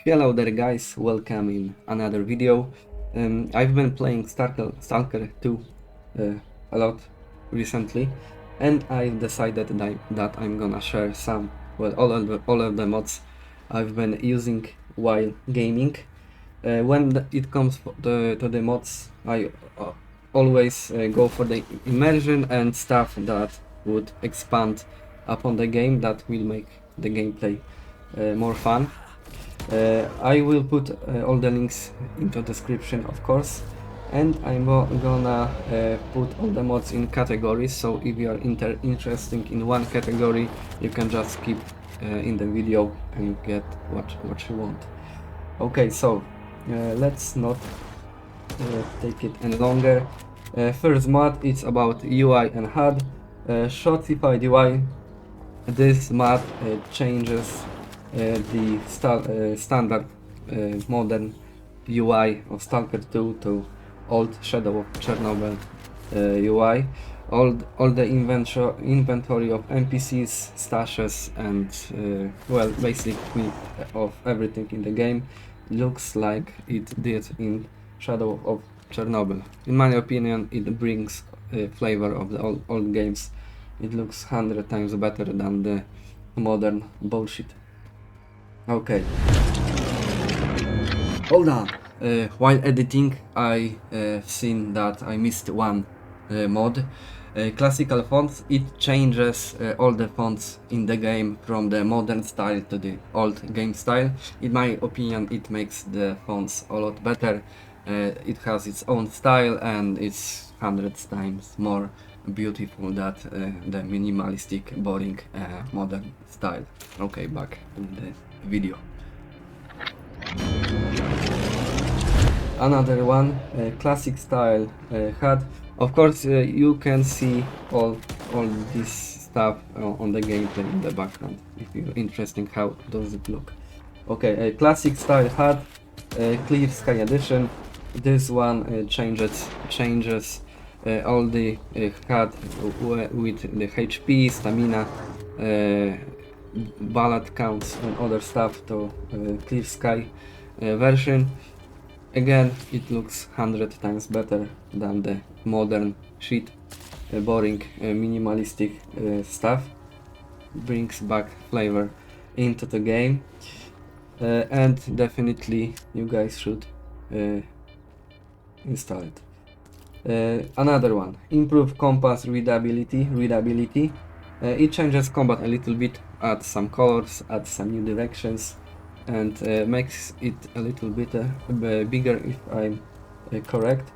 Hello there guys, welcome in another video. I've been playing Stalker 2 a lot recently, and I decided that I'm gonna share some, well, all of the mods I've been using while gaming. When it comes to the mods, I always go for the immersion and stuff that would expand upon the game, that will make the gameplay more fun. I will put all the links into the description, of course, and I'm gonna put all the mods in categories, so if you are interested in one category, you can just skip in the video and get what you want. Okay, so let's not take it any longer. First mod, it's about UI and HUD. Shortified UI. This mod changes the standard modern UI of Stalker 2 to old Shadow of Chernobyl UI. All the inventory of NPCs, stashes, and well, basically of everything in the game looks like it did in Shadow of Chernobyl. In my opinion, it brings flavor of the old games. It looks 100 times better than the modern bullshit. Okay. Hold on. While editing, I seen that I missed one mod. Classical fonts. It changes all the fonts in the game from the modern style to the old game style. In my opinion, it makes the fonts a lot better. It has its own style and it's hundreds times more beautiful than the minimalistic, boring, modern style. Okay, back to the video. Another one, classic style HUD. Of course, you can see all this stuff on the gameplay in the background if you're interested how does it look. Okay, classic style HUD, clear sky edition. This one changes all the HUD with the HP, stamina, ballad counts and other stuff to clear sky version. Again, it looks 100 times better than the modern shit, boring, minimalistic stuff. Brings back flavor into the game, and definitely you guys should install it. Another one, improve compass readability. It changes combat a little bit, adds some colors, adds some new directions, and makes it a little bit bigger, if I'm correct.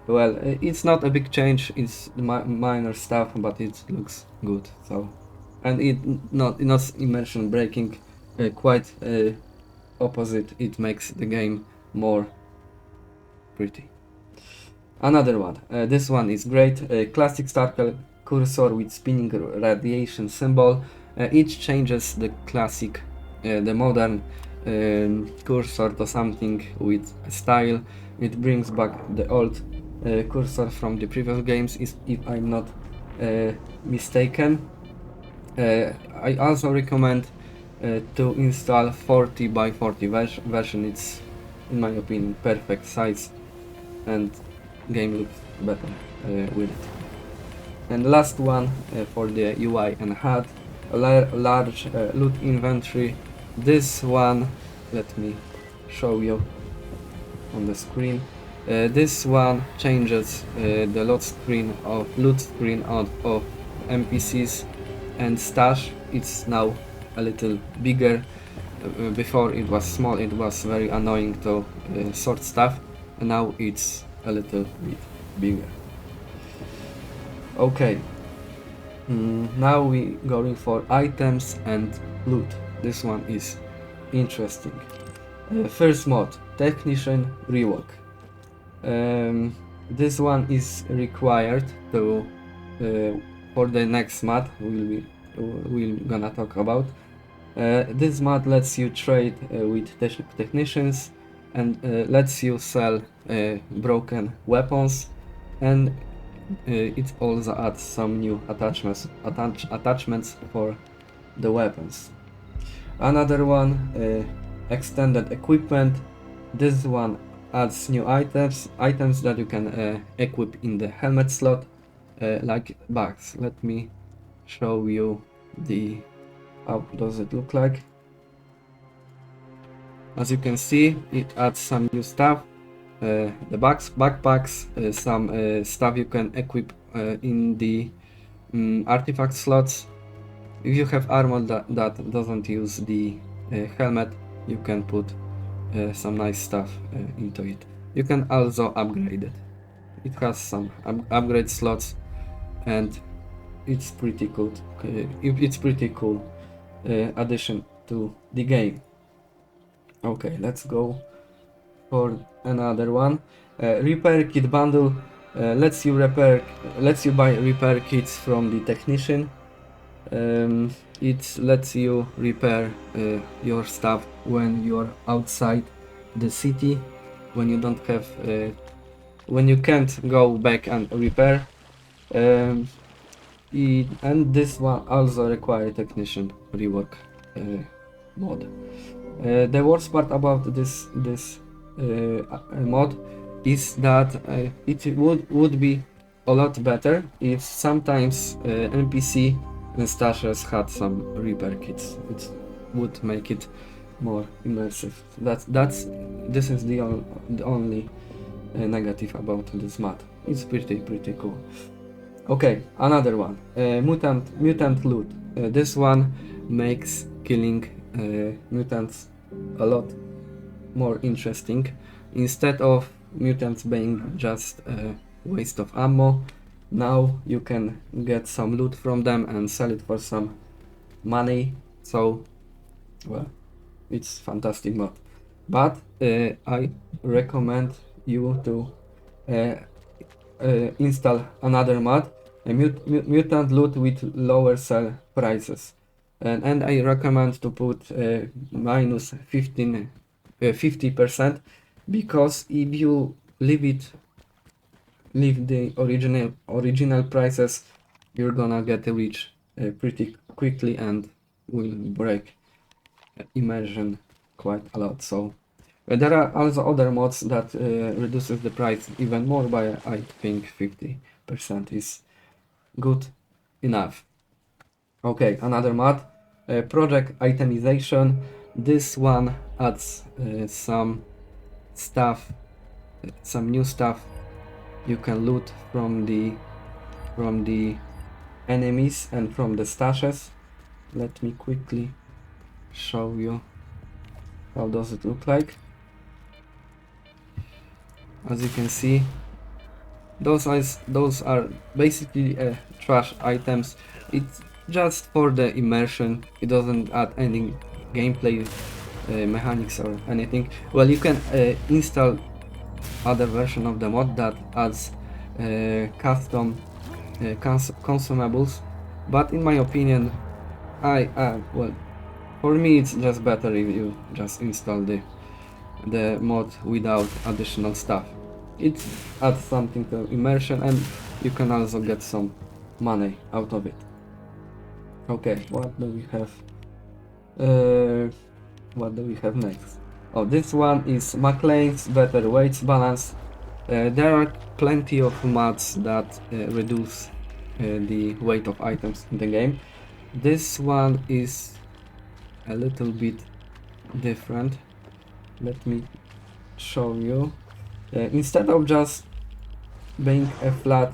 Well, it's not a big change, it's minor stuff, but it looks good. So, and it not immersion breaking, quite opposite. It makes the game more pretty. Another one, this one is great. Classic stalker cursor with spinning radiation symbol. It changes the classic, the modern cursor to something with style. It brings back the old cursor from the previous games, if I'm not mistaken. I also recommend to install 40 by 40 version. It's, in my opinion, perfect size, and game looks better with it. And the last one for the UI and HUD, a large loot inventory. This one, let me show you on the screen. This one changes the loot screen of NPCs and stash. It's now a little bigger. Before it was small, it was very annoying to sort stuff, and now it's a little bit bigger. Okay, now we going for items and loot. This one is interesting. First mod, Technician Rework. This one is required to for the next mod we're gonna talk about. This mod lets you trade with technicians and lets you sell broken weapons, and it also adds some new attachments for the weapons. Another one, extended equipment. This one adds new items that you can equip in the helmet slot, like bags. Let me show you how does it look like. As you can see, it adds some new stuff. The backpacks, some stuff you can equip in the artifact slots. If you have armor that doesn't use the helmet, you can put some nice stuff into it. You can also upgrade it. It has some upgrade slots, and it's pretty cool. It's pretty cool addition to the game. Okay, let's go for another one. Repair kit bundle lets you buy repair kits from the technician. It lets you repair your stuff when you're outside the city, when you don't have when you can't go back and repair. And this one also requires technician rework mod. The worst part about this mod is that it would be a lot better if sometimes NPC and stashes had some repair kits. It would make it more immersive. This is the only negative about this mod. It's pretty cool. Okay, another one. Mutant loot. This one makes killing mutants a lot more interesting. Instead of mutants being just a waste of ammo, now you can get some loot from them and sell it for some money. So, well, it's fantastic mod. But I recommend you to install another mod, a mutant loot with lower sell prices. And I recommend to put minus 50%, because if you leave the original prices, you're gonna get rich pretty quickly and will break immersion quite a lot. So there are also other mods that reduces the price even more, but I think 50% is good enough. Okay, another mod, project itemization. This one adds some stuff, some new stuff you can loot from the enemies and from the stashes. Let me quickly show you how does it look like. As you can see, those are basically trash items. It's just for the immersion. It doesn't add any gameplay mechanics or anything. Well, you can install other version of the mod that adds custom consumables, but in my opinion, well, for me it's just better if you just install the mod without additional stuff. It adds something to immersion, and you can also get some money out of it. Okay, what do we have? What do we have next? Oh, this one is McLean's better weights balance. There are plenty of mods that reduce the weight of items in the game. This one is a little bit different. Let me show you. Instead of just being a flat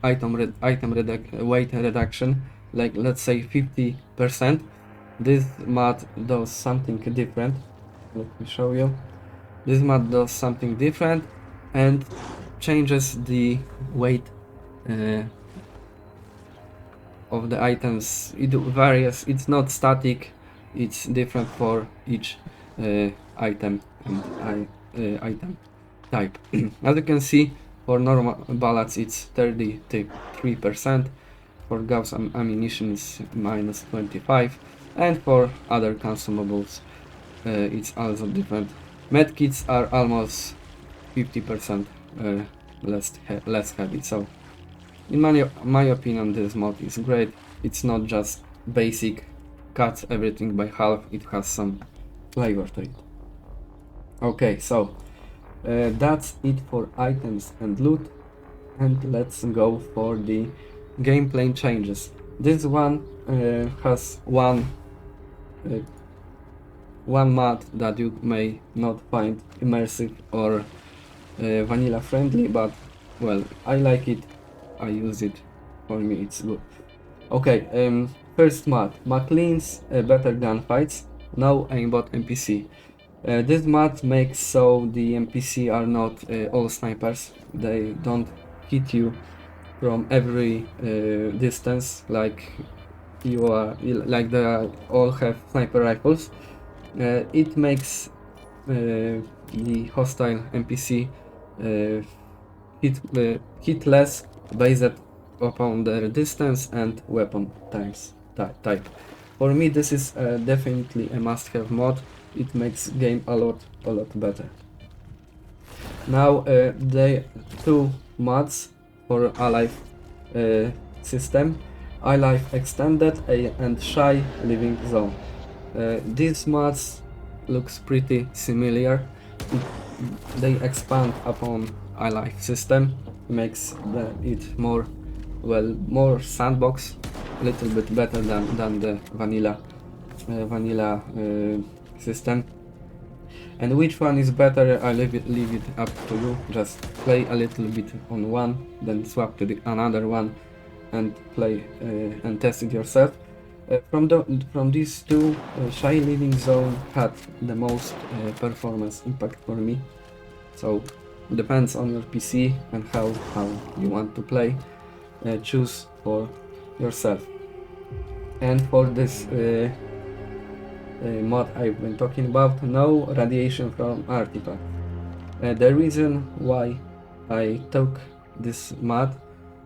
weight reduction, like let's say 50%, this mod does something different. Let me show you. This mod does something different and changes the weight of the items. It varies. It's not static. It's different for each item and item type. As you can see, for normal bullets it's 33%, for Gauss ammunition is minus 25, and for other consumables it's also different. Medkits are almost 50% less heavy. So in my opinion, this mod is great. It's not just basic, cuts everything by half, it has some flavor to it. Okay, so that's it for items and loot, and let's go for the gameplay changes. This one has uh, one mod that you may not find immersive or vanilla friendly, but well, I like it, I use it, for me it's good. Okay, first mod, McLean's better gunfights, no aimbot NPC. This mod makes so the NPC are not all snipers, they don't hit you from every distance like like they all have sniper rifles. It makes the hostile NPC hit less based upon their distance and weapon type. For me, this is definitely a must-have mod. It makes game a lot better. Now the two mods for Alive system, Alive Extended and Shy Living Zone. These mods looks pretty similar. They expand upon Alive system, makes it more sandbox, a little bit better than the vanilla system. And which one is better, I leave it up to you. Just play a little bit on one, then swap to the another one and play and test it yourself. From these two, Shy Living Zone had the most performance impact for me. So depends on your PC and how you want to play. Choose for yourself. And for this mod I've been talking about, no radiation from artifact. The reason why I took this mod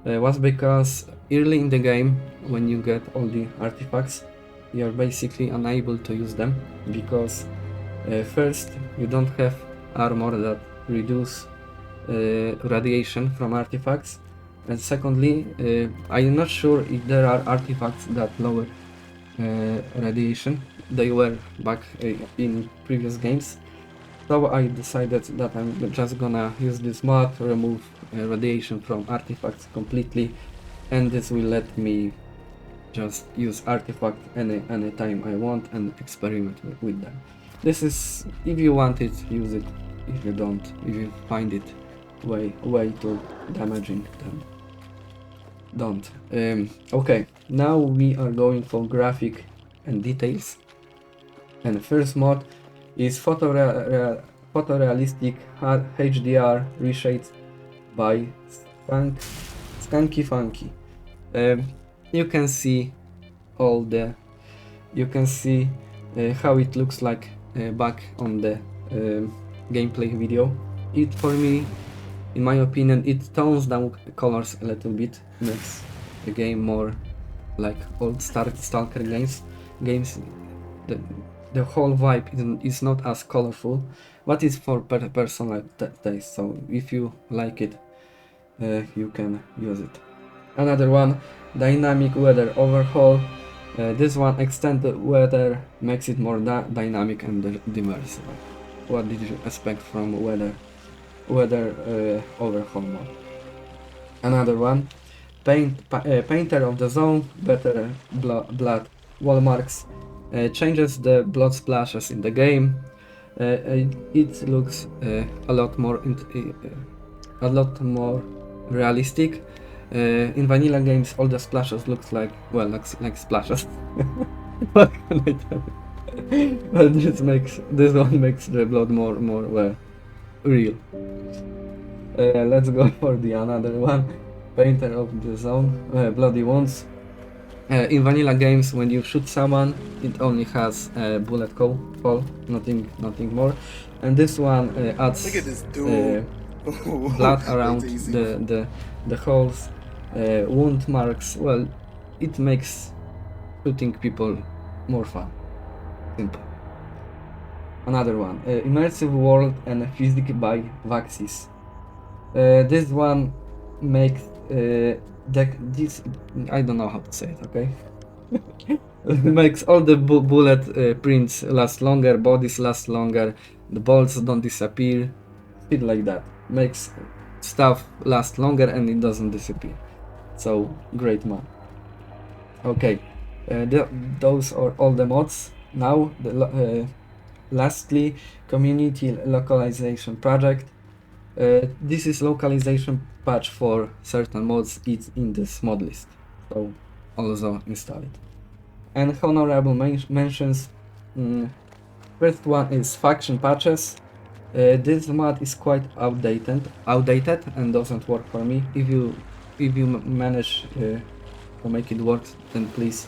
was because early in the game, when you get all the artifacts, you're basically unable to use them because first, you don't have armor that reduce radiation from artifacts, and secondly, I'm not sure if there are artifacts that lower radiation. They were back in previous games. So I decided that I'm just gonna use this mod to remove radiation from artifacts completely, and this will let me just use artifact any time I want and experiment with them. This is, if you want it, use it. If you don't, if you find it way too damaging, then don't. Okay, now we are going for graphic and details. And the first mod is photorealistic HDR reshades by Skanky Funky. You can see how it looks like back on the gameplay video. It, for me, in my opinion, it tones down colors a little bit, makes the game more like old Stalker games. The whole vibe is not as colorful, but it's for personal taste. So if you like it, you can use it. Another one, dynamic weather overhaul. This one extended weather makes it more dynamic and diverse. What did you expect from weather overhaul mode? Another one, painter of the zone, better blood wall marks, changes the blood splashes in the game. It looks a lot more realistic. In vanilla games, all the splashes looks like splashes. What can I tell you? But this one makes the blood more real. Let's go for the another one. Painter of the zone, bloody wounds. In vanilla games, when you shoot someone, it only has bullet hole, nothing more. And this one adds Look at this dude. blood around the holes, wound marks. Well, it makes shooting people more fun. Simple. Another one, immersive world and physics by Vaxis. This one makes this, I don't know how to say it, okay? Makes all the bullet prints last longer, bodies last longer, the bolts don't disappear, shit like that. Makes stuff last longer and it doesn't disappear. So great mod. Okay, those are all the mods. Now, lastly, community localization project. This is localization patch for certain mods. It's in this mod list, so also install it. And honorable mentions. First one is faction patches. This mod is quite outdated and doesn't work for me. If you manage to make it work, then please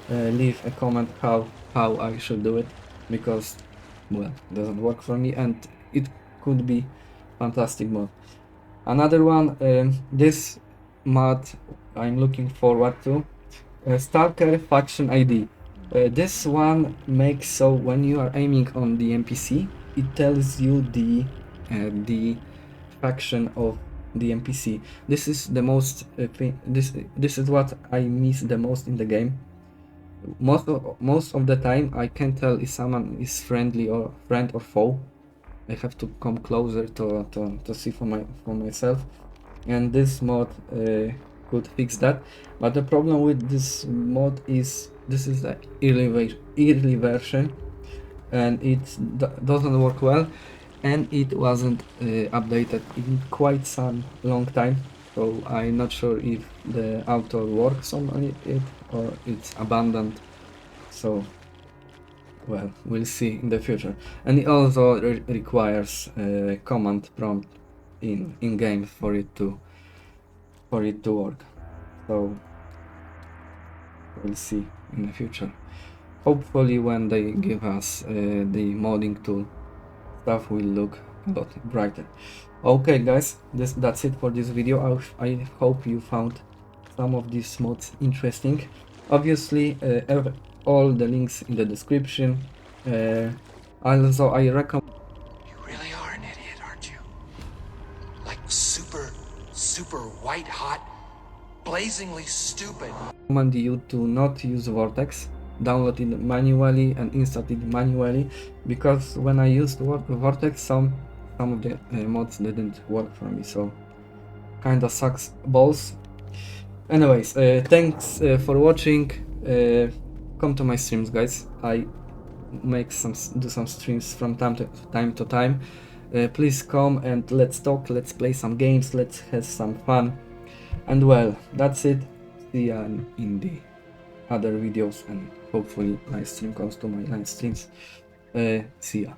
leave a comment how I should do it, because well, it doesn't work for me and it could be fantastic mod. Another one, this mod I'm looking forward to, Stalker Faction ID. This one makes so when you are aiming on the NPC, it tells you the faction of the NPC. This is the most this is what I miss the most in the game. Most of the time I can't tell if someone is friendly or friend or foe. I have to come closer to see for myself, and this mod could fix that. But the problem with this mod is this is the early version, and it doesn't work well, and it wasn't updated in quite some long time. So I'm not sure if the author works on it or it's abandoned. So well, we'll see in the future. And it also requires command prompt in game for it to work. So we'll see in the future. Hopefully when they give us the modding tool, stuff will look a lot brighter. Okay guys, that's it for this video. I hope you found some of these mods interesting. Obviously all the links in the description. Also I recommend You really are an idiot, aren't you? Like super white hot, blazingly stupid. you to not use Vortex. Download it manually and install it manually, because when I used Vortex, some of the mods didn't work for me, so kinda sucks balls. Anyways, thanks for watching. Come to my streams, guys. I do some streams from time to time. Please come and let's talk, let's play some games, let's have some fun. And well, that's it. See ya in the other videos, and hopefully live stream comes to my live streams. See ya.